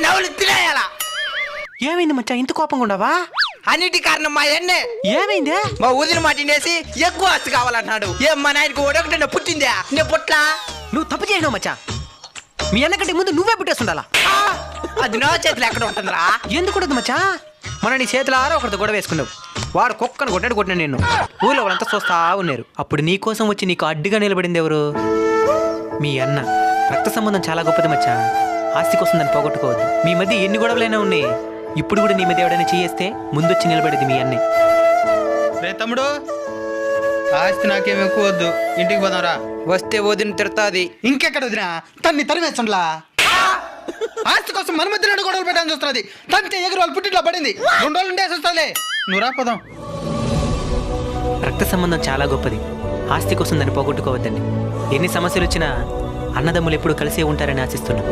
నవ్వులు తినేయాలా? ఏమైంది మచ్చా ఇంత కోపంగా ఉండవా? అన్నిటి కారణం మా అన్నే. ఏమైందే? మా ఊదిన మాటినేసి ఎక్కువ ఆస్తి కావాలంటున్నాడు. ఏం మా నాయనకు ఒకటి పుట్టిందా? నేను పుట్లా. నువ్వు తప్పు చేయను మచ్చా. మీ అన్నకంటే ముందు నువ్వే పుట్టేస్తుండాలా. అది నా చేతిలో ఎక్కడ ఉంటుందిరా? ఎందుకు ఉండదు మచ్చా? మన నీ చేతుల ఆరో ఒకరితో గొడవ వేసుకున్నావు. వాడు కుక్కను కొట్టిన నేను ఊళ్ళో వాళ్ళంతా చూస్తా ఉన్నారు. అప్పుడు నీ కోసం వచ్చి నీకు అడ్డుగా నిలబడింది ఎవరు? మీ అన్న. రక్త సంబంధం చాలా గొప్పది మచ్చా. ఆస్తి కోసం దాన్ని పోగొట్టుకోవద్దు. మీ మధ్య ఎన్ని గొడవలైనా ఉన్నాయి. ఇప్పుడు కూడా నీ మీద ఎవడైనా చేయేస్తే ముందొచ్చి నిలబడేది మీ అన్నే. రే తమ్ముడు, ఆస్తి నాకేం ఎక్కువ వద్దు, ఇంటికి పోదాంరా. వస్తే వదిన తిడతాది. ఇంకెక్కడ వదినా? తన్ని తరిమేస్తుండ్లా. ఆస్తి కోసం మన మధ్య రెండు గొడవలు పెట్టాలని చూస్తుంది. తంతే ఎగురు వాళ్ళు పుట్టిట్లో పడింది. 2 రోజులు ఉండేసి వస్తుంది. నువ్వు రా పోదాం. రక్త సంబంధం చాలా గొప్పది. ఆస్తి కోసం దాన్ని పోగొట్టుకోవద్దండి. ఎన్ని సమస్యలు వచ్చినా అన్నదమ్ములు ఎప్పుడు కలిసే ఉంటారని ఆశిస్తున్నాం.